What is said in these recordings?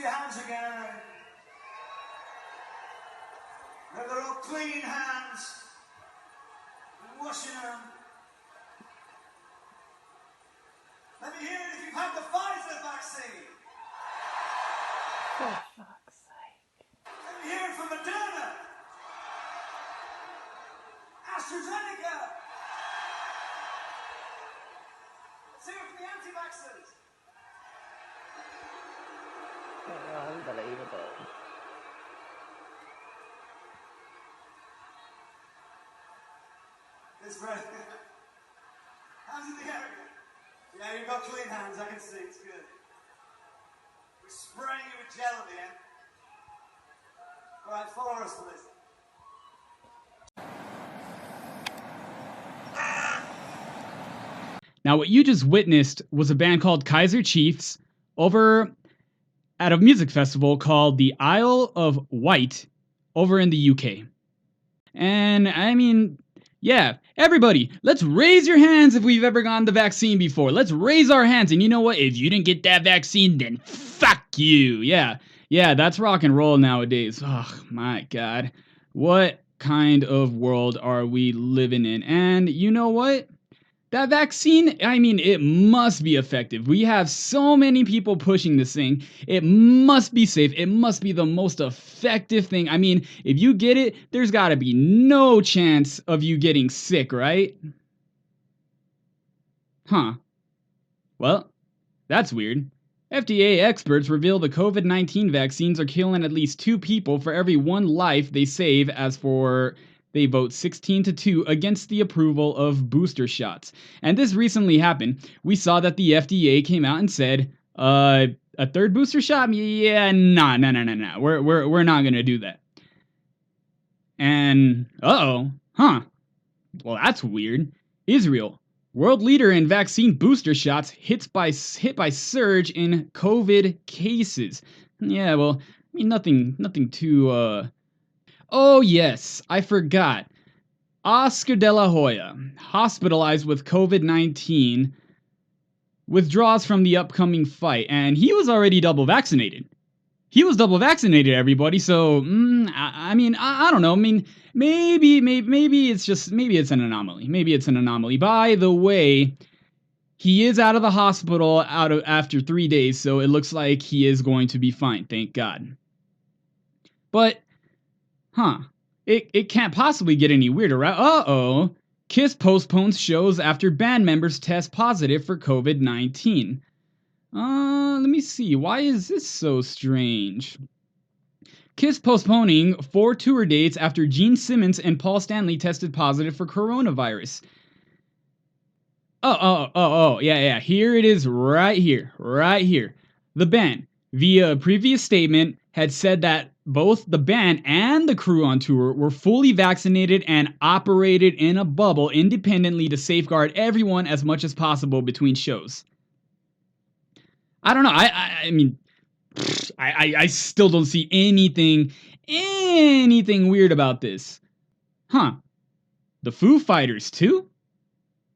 your hands again. Have they're all clean hands. Washing them. Let me hear it if you've had the Pfizer vaccine. For fuck's sake. Let me hear it from Moderna. AstraZeneca. Let's hear it from the anti-vaxxers. Oh, unbelievable. It's right. Hands in the area. Yeah, you've got clean hands, I can see, it's good. We're spraying you with gel at the end. Alright, follow us, please. Now, what you just witnessed was a band called Kaiser Chiefs over at a music festival called the Isle of Wight over in the UK. And I mean, yeah, everybody, let's raise your hands if we've ever gotten the vaccine before. Let's raise our hands. And you know what? If you didn't get that vaccine, then fuck you. Yeah, that's rock and roll nowadays. Oh, my God. What kind of world are we living in? And you know what? That vaccine, I mean, it must be effective. We have so many people pushing this thing. It must be safe. It must be the most effective thing. I mean, if you get it, there's got to be no chance of you getting sick, right? Huh. Well, that's weird. FDA experts reveal the COVID-19 vaccines are killing at least 2 people for every 1 life they save, as for they vote 16-2 against the approval of booster shots. And this recently happened. We saw that the FDA came out and said, a 3rd booster shot? Yeah, no. We're not going to do that. And, huh. Well, that's weird. Israel, world leader in vaccine booster shots, hit by surge in COVID cases. Yeah, well, I mean, nothing too, Oh, yes, I forgot. Oscar de la Hoya, hospitalized with COVID-19, withdraws from the upcoming fight, and he was already double vaccinated. Everybody, so, I mean, I don't know. I mean, maybe it's an anomaly. By the way, he is out of the hospital after 3 days, so it looks like he is going to be fine, thank God. But, it can't possibly get any weirder, right? Uh-oh. Kiss postpones shows after band members test positive for COVID-19. Let me see. Why is this so strange? Kiss postponing 4 tour dates after Gene Simmons and Paul Stanley tested positive for coronavirus. Yeah. Here it is, right here. The band, via a previous statement, had said that both the band and the crew on tour were fully vaccinated and operated in a bubble independently to safeguard everyone as much as possible between shows. I don't know. I mean, I still don't see anything weird about this. Huh. The Foo Fighters too?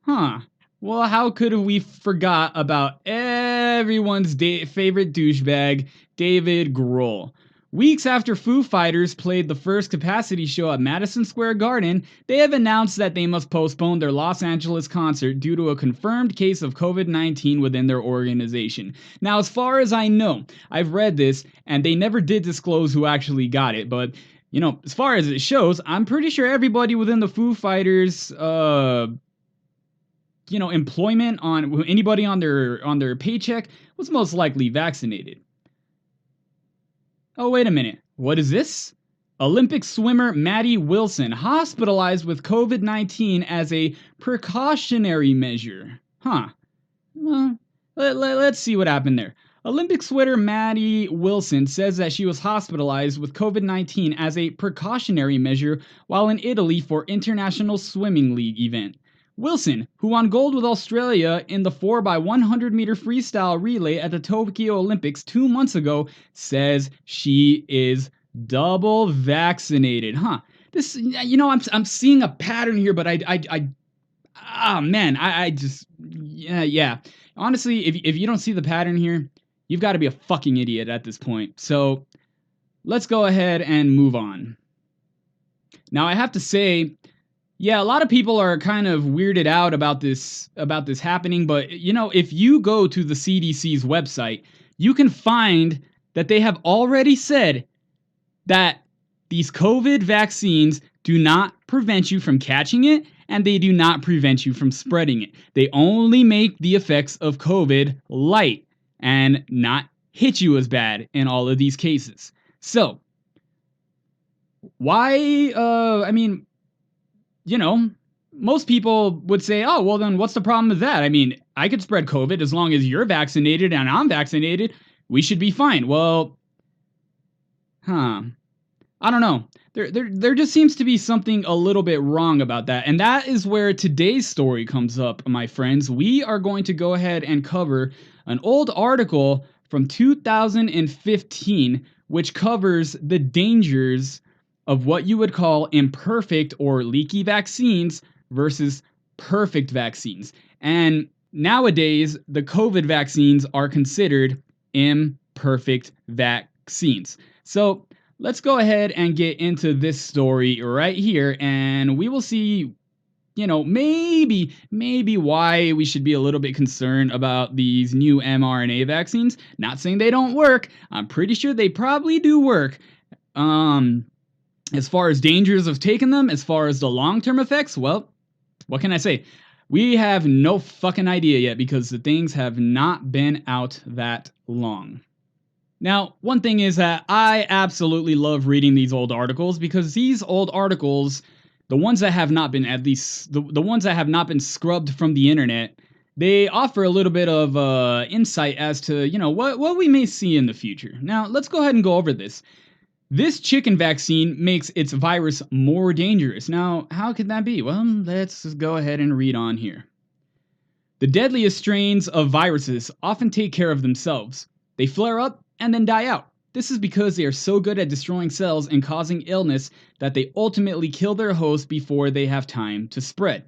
Huh. Well, how could we forgot about everyone's favorite douchebag, David Grohl? Weeks after Foo Fighters played the first capacity show at Madison Square Garden, they have announced that they must postpone their Los Angeles concert due to a confirmed case of COVID-19 within their organization. Now, as far as I know, I've read this, and they never did disclose who actually got it, but, you know, as far as it shows, I'm pretty sure everybody within the Foo Fighters, employment, on anybody on their paycheck was most likely vaccinated. Oh, wait a minute. What is this? Olympic swimmer Maddie Wilson hospitalized with COVID-19 as a precautionary measure. Huh. Well, let's see what happened there. Olympic swimmer Maddie Wilson says that she was hospitalized with COVID-19 as a precautionary measure while in Italy for International Swimming League event. Wilson, who won gold with Australia in the 4x100 meter freestyle relay at the Tokyo Olympics 2 months ago, says she is double vaccinated. Huh. This, I'm seeing a pattern here, but yeah. Honestly, if you don't see the pattern here, you've got to be a fucking idiot at this point. So let's go ahead and move on. Now, I have to say, yeah, a lot of people are kind of weirded out about this happening, but you know, if you go to the CDC's website, you can find that they have already said that these COVID vaccines do not prevent you from catching it, and they do not prevent you from spreading it. They only make the effects of COVID light and not hit you as bad in all of these cases. So, why, I mean, you know, most people would say, oh, well, then what's the problem with that? I mean, I could spread COVID as long as you're vaccinated and I'm vaccinated. We should be fine. Well, I don't know. There just seems to be something a little bit wrong about that. And that is where today's story comes up, my friends. We are going to go ahead and cover an old article from 2015, which covers the dangers of what you would call imperfect or leaky vaccines versus perfect vaccines. And nowadays, the COVID vaccines are considered imperfect vaccines. So let's go ahead and get into this story right here, and we will see, you know, maybe why we should be a little bit concerned about these new mRNA vaccines. Not saying they don't work. I'm pretty sure they probably do work. As far as dangers of taking them, as far as the long-term effects, well, what can I say? We have no fucking idea yet because the things have not been out that long. Now, one thing is that I absolutely love reading these old articles because these old articles, the ones that have not been, at least the ones that have not been scrubbed from the internet, they offer a little bit of insight as to, you know, what we may see in the future. Now, let's go ahead and go over this. This chicken vaccine makes its virus more dangerous. Now, how could that be? Well, let's go ahead and read on here. The deadliest strains of viruses often take care of themselves. They flare up and then die out. This is because they are so good at destroying cells and causing illness that they ultimately kill their host before they have time to spread.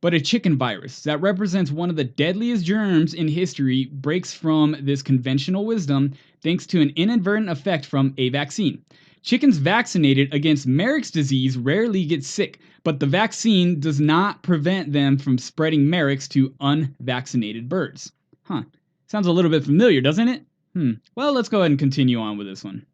But a chicken virus that represents one of the deadliest germs in history breaks from this conventional wisdom thanks to an inadvertent effect from a vaccine. Chickens vaccinated against Marek's disease rarely get sick, but the vaccine does not prevent them from spreading Marek's to unvaccinated birds. Sounds a little bit familiar, doesn't it? Well, let's go ahead and continue on with this one.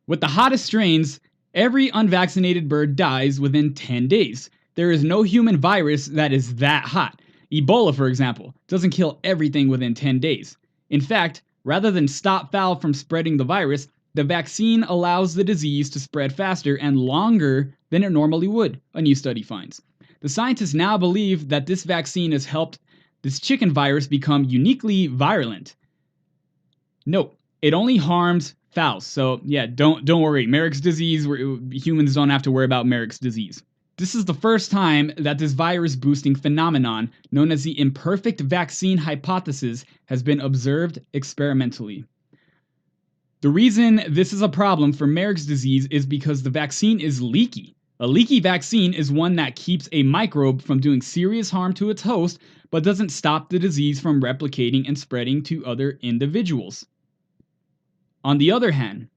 With the hottest strains, every unvaccinated bird dies within 10 days. There is no human virus that is that hot. Ebola, for example, doesn't kill everything within 10 days. In fact, rather than stop fowl from spreading the virus, the vaccine allows the disease to spread faster and longer than it normally would, a new study finds. The scientists now believe that this vaccine has helped this chicken virus become uniquely virulent. Note, it only harms fowls, so yeah, don't worry. Marek's disease, humans don't have to worry about Marek's disease. This is the first time that this virus-boosting phenomenon, known as the imperfect vaccine hypothesis, has been observed experimentally. The reason this is a problem for Marek's disease is because the vaccine is leaky. A leaky vaccine is one that keeps a microbe from doing serious harm to its host, but doesn't stop the disease from replicating and spreading to other individuals. On the other hand,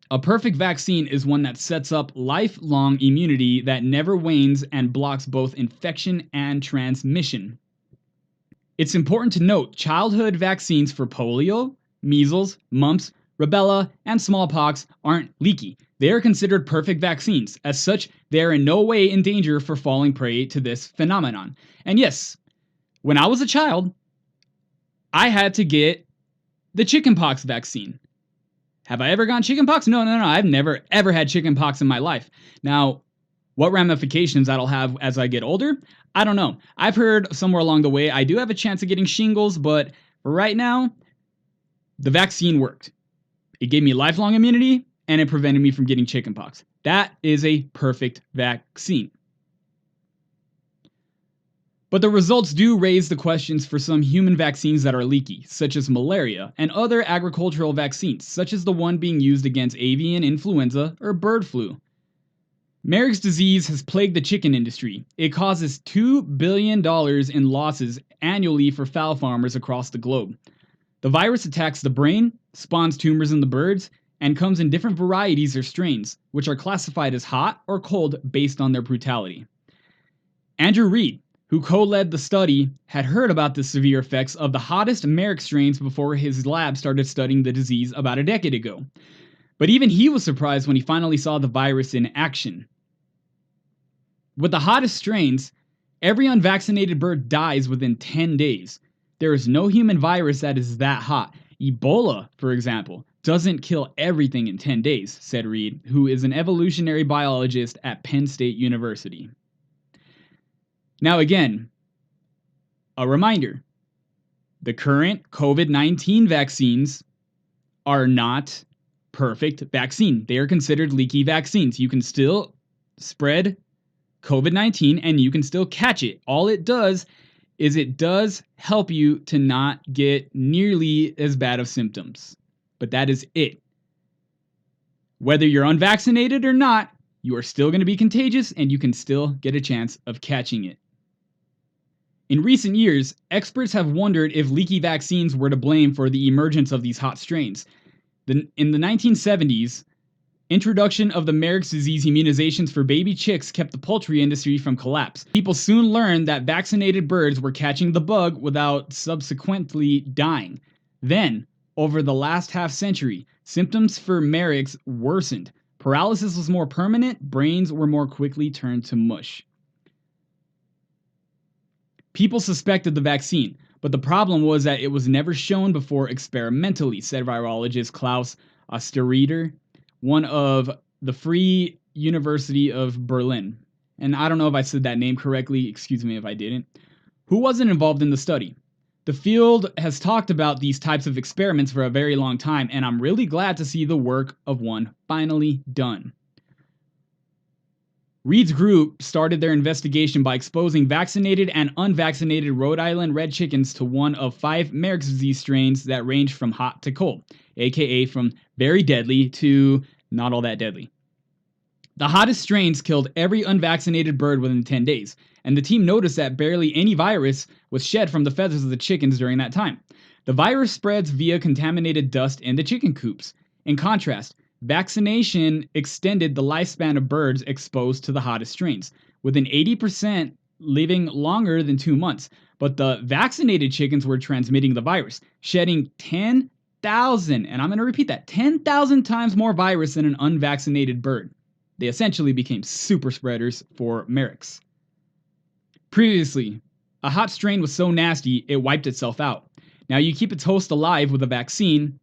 a perfect vaccine is one that sets up lifelong immunity that never wanes and blocks both infection and transmission. It's important to note childhood vaccines for polio, measles, mumps, rubella, and smallpox aren't leaky. They are considered perfect vaccines. As such, they are in no way in danger for falling prey to this phenomenon. And yes, when I was a child, I had to get the chickenpox vaccine. Have I ever gotten chickenpox? No. I've never, ever had chickenpox in my life. Now, what ramifications that'll have as I get older, I don't know. I've heard somewhere along the way I do have a chance of getting shingles, but for right now, the vaccine worked. It gave me lifelong immunity, and it prevented me from getting chickenpox. That is a perfect vaccine. But the results do raise the questions for some human vaccines that are leaky, such as malaria, and other agricultural vaccines, such as the one being used against avian influenza or bird flu. Marek's disease has plagued the chicken industry. It causes $2 billion in losses annually for fowl farmers across the globe. The virus attacks the brain, spawns tumors in the birds, and comes in different varieties or strains, which are classified as hot or cold based on their brutality. Andrew Reed, who co-led the study, had heard about the severe effects of the hottest Merrick strains before his lab started studying the disease about a decade ago. But even he was surprised when he finally saw the virus in action. With the hottest strains, every unvaccinated bird dies within 10 days. There is no human virus that is that hot. Ebola, for example, doesn't kill everything in 10 days, said Reed, who is an evolutionary biologist at Penn State University. Now again, a reminder, the current COVID-19 vaccines are not perfect vaccine. They are considered leaky vaccines. You can still spread COVID-19 and you can still catch it. All it does is it does help you to not get nearly as bad of symptoms. But that is it. Whether you're unvaccinated or not, you are still going to be contagious and you can still get a chance of catching it. In recent years, experts have wondered if leaky vaccines were to blame for the emergence of these hot strains. In the 1970s, introduction of the Marek's disease immunizations for baby chicks kept the poultry industry from collapse. People soon learned that vaccinated birds were catching the bug without subsequently dying. Then, over the last half century, symptoms for Marek's worsened. Paralysis was more permanent, brains were more quickly turned to mush. People suspected the vaccine, but the problem was that it was never shown before experimentally, said virologist Klaus Osterrieder, one of the Free University of Berlin. And I don't know if I said that name correctly, excuse me if I didn't. Who wasn't involved in the study? The field has talked about these types of experiments for a very long time, and I'm really glad to see the work of one finally done. Reed's group started their investigation by exposing vaccinated and unvaccinated Rhode Island red chickens to one of 5 Marek's disease strains that range from hot to cold, aka from very deadly to not all that deadly. The hottest strains killed every unvaccinated bird within 10 days, and the team noticed that barely any virus was shed from the feathers of the chickens during that time. The virus spreads via contaminated dust in the chicken coops. In contrast, vaccination extended the lifespan of birds exposed to the hottest strains, with an 80% living longer than 2 months. But the vaccinated chickens were transmitting the virus, shedding 10,000, and I'm going to repeat that, 10,000 times more virus than an unvaccinated bird. They essentially became super spreaders for Marek's. Previously, a hot strain was so nasty it wiped itself out. Now you keep its host alive with a vaccine,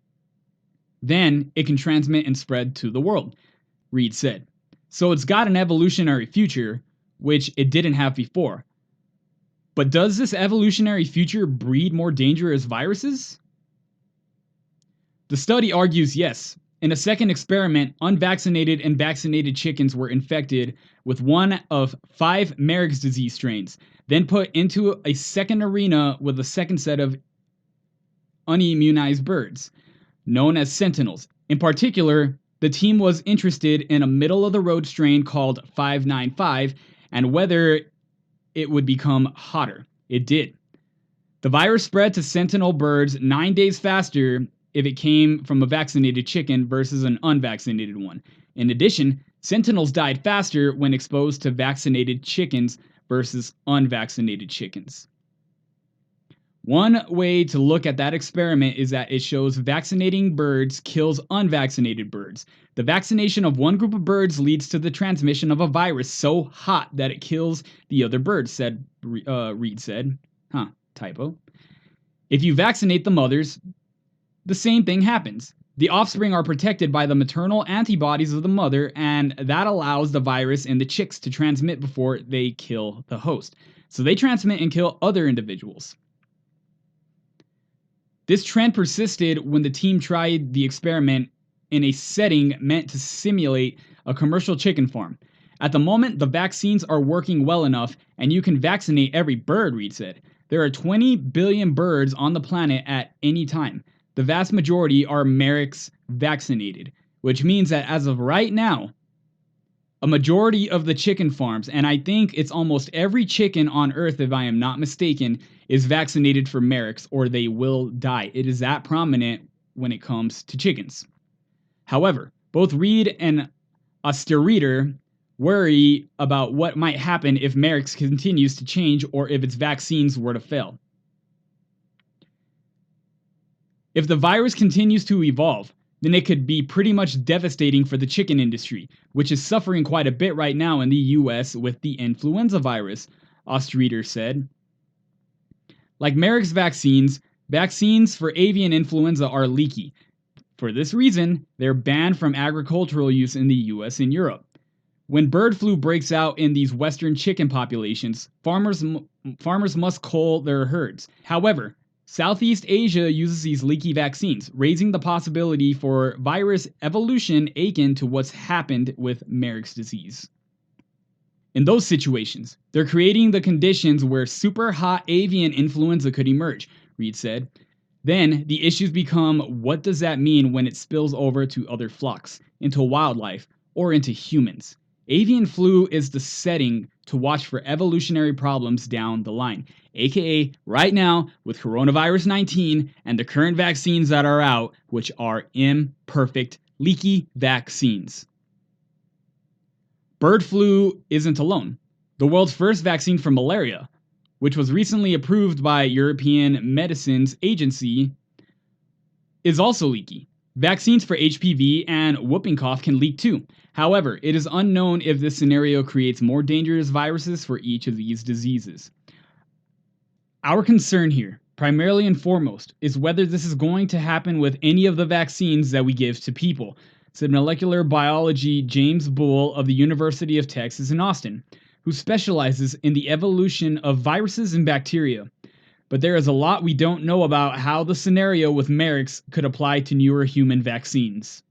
then it can transmit and spread to the world, Reed said. So it's got an evolutionary future, which it didn't have before. But does this evolutionary future breed more dangerous viruses? The study argues yes. In a second experiment, unvaccinated and vaccinated chickens were infected with one of 5 Marek's disease strains, then put into a second arena with a second set of unimmunized birds, known as sentinels. In particular, the team was interested in a middle-of-the-road strain called 595 and whether it would become hotter. It did. The virus spread to sentinel birds 9 days faster if it came from a vaccinated chicken versus an unvaccinated one. In addition, sentinels died faster when exposed to vaccinated chickens versus unvaccinated chickens. One way to look at that experiment is that it shows vaccinating birds kills unvaccinated birds. The vaccination of one group of birds leads to the transmission of a virus so hot that it kills the other birds, Reed said. Typo. If you vaccinate the mothers, the same thing happens. The offspring are protected by the maternal antibodies of the mother, and that allows the virus in the chicks to transmit before they kill the host. So they transmit and kill other individuals. This trend persisted when the team tried the experiment in a setting meant to simulate a commercial chicken farm. At the moment, the vaccines are working well enough, and you can vaccinate every bird, Reed said. There are 20 billion birds on the planet at any time. The vast majority are Marek's vaccinated, which means that as of right now, a majority of the chicken farms, and I think it's almost every chicken on earth, if I am not mistaken, is vaccinated for Merrick's or they will die. It is that prominent when it comes to chickens. However, both Reed and Osterreiter worry about what might happen if Merrick's continues to change or if its vaccines were to fail. If the virus continues to evolve, then it could be pretty much devastating for the chicken industry, which is suffering quite a bit right now in the US with the influenza virus, Osterreiter said. Like Merrick's vaccines, vaccines for avian influenza are leaky. For this reason, they're banned from agricultural use in the US and Europe. When bird flu breaks out in these western chicken populations, farmers must cull their herds. However, Southeast Asia uses these leaky vaccines, raising the possibility for virus evolution akin to what's happened with Merrick's disease. In those situations, they're creating the conditions where super hot avian influenza could emerge, Reed said. Then the issues become, what does that mean when it spills over to other flocks, into wildlife, or into humans? Avian flu is the setting to watch for evolutionary problems down the line, aka right now with coronavirus 19 and the current vaccines that are out, which are imperfect, leaky vaccines. Bird flu isn't alone. The world's first vaccine for malaria, which was recently approved by European Medicines Agency, is also leaky. Vaccines for HPV and whooping cough can leak too. However, it is unknown if this scenario creates more dangerous viruses for each of these diseases. Our concern here, primarily and foremost, is whether this is going to happen with any of the vaccines that we give to people, said molecular biology James Bull of the University of Texas in Austin, who specializes in the evolution of viruses and bacteria. But there is a lot we don't know about how the scenario with Merrick's could apply to newer human vaccines.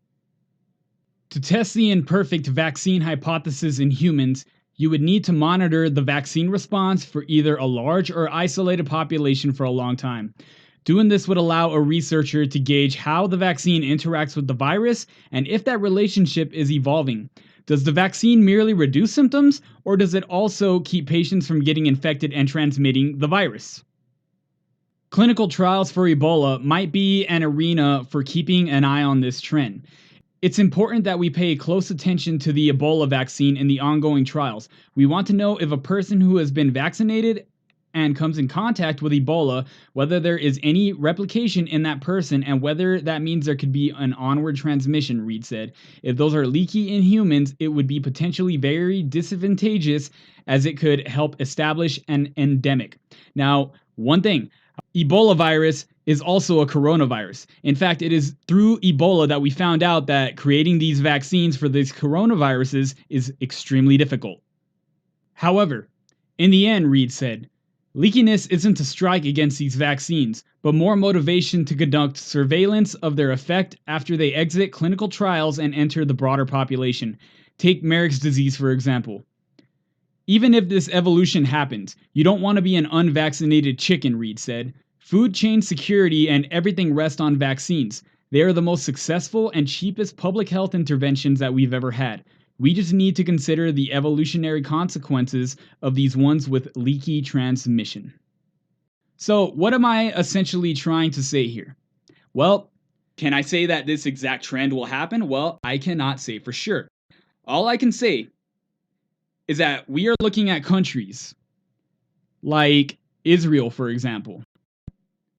To test the imperfect vaccine hypothesis in humans, you would need to monitor the vaccine response for either a large or isolated population for a long time. Doing this would allow a researcher to gauge how the vaccine interacts with the virus and if that relationship is evolving. Does the vaccine merely reduce symptoms, or does it also keep patients from getting infected and transmitting the virus? Clinical trials for Ebola might be an arena for keeping an eye on this trend. It's important that we pay close attention to the Ebola vaccine in the ongoing trials. We want to know if a person who has been vaccinated and comes in contact with Ebola, whether there is any replication in that person and whether that means there could be an onward transmission, Reed said. If those are leaky in humans, it would be potentially very disadvantageous as it could help establish an endemic. Now, one thing, Ebola virus is also a coronavirus. In fact, it is through Ebola that we found out that creating these vaccines for these coronaviruses is extremely difficult. However, in the end, Reed said, leakiness isn't a strike against these vaccines, but more motivation to conduct surveillance of their effect after they exit clinical trials and enter the broader population. Take Merrick's disease, for example. Even if this evolution happens, you don't want to be an unvaccinated chicken, Reed said. Food chain security and everything rest on vaccines. They are the most successful and cheapest public health interventions that we've ever had. We just need to consider the evolutionary consequences of these ones with leaky transmission. So, what am I essentially trying to say here? Well, can I say that this exact trend will happen? Well, I cannot say for sure. All I can say is that we are looking at countries like Israel, for example,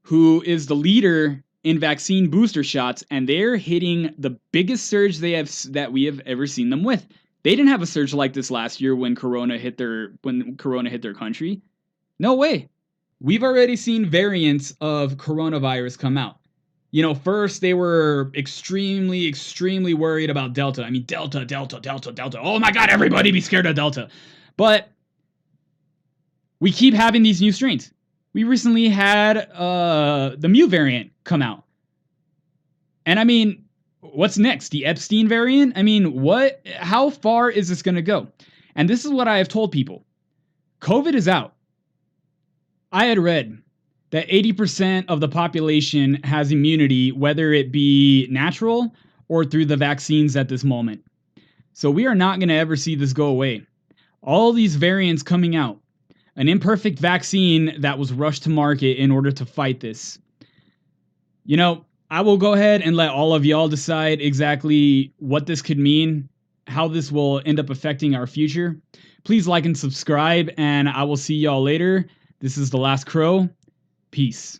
who is the leader in vaccine booster shots, and they're hitting the biggest surge that we have ever seen them with. They didn't have a surge like this last year when Corona hit their country. No way. We've already seen variants of coronavirus come out. You know, first they were extremely worried about Delta. I mean, Delta. Oh my God, everybody be scared of Delta. But we keep having these new strains. We recently had the Mu variant come out. And I mean, what's next? The Epstein variant? I mean, how far is this going to go? And this is what I have told people. COVID is out. I had read that 80% of the population has immunity, whether it be natural or through the vaccines at this moment. So we are not going to ever see this go away. All these variants coming out, an imperfect vaccine that was rushed to market in order to fight this. You know, I will go ahead and let all of y'all decide exactly what this could mean, how this will end up affecting our future. Please like and subscribe, and I will see y'all later. This is The Last Crow. Peace.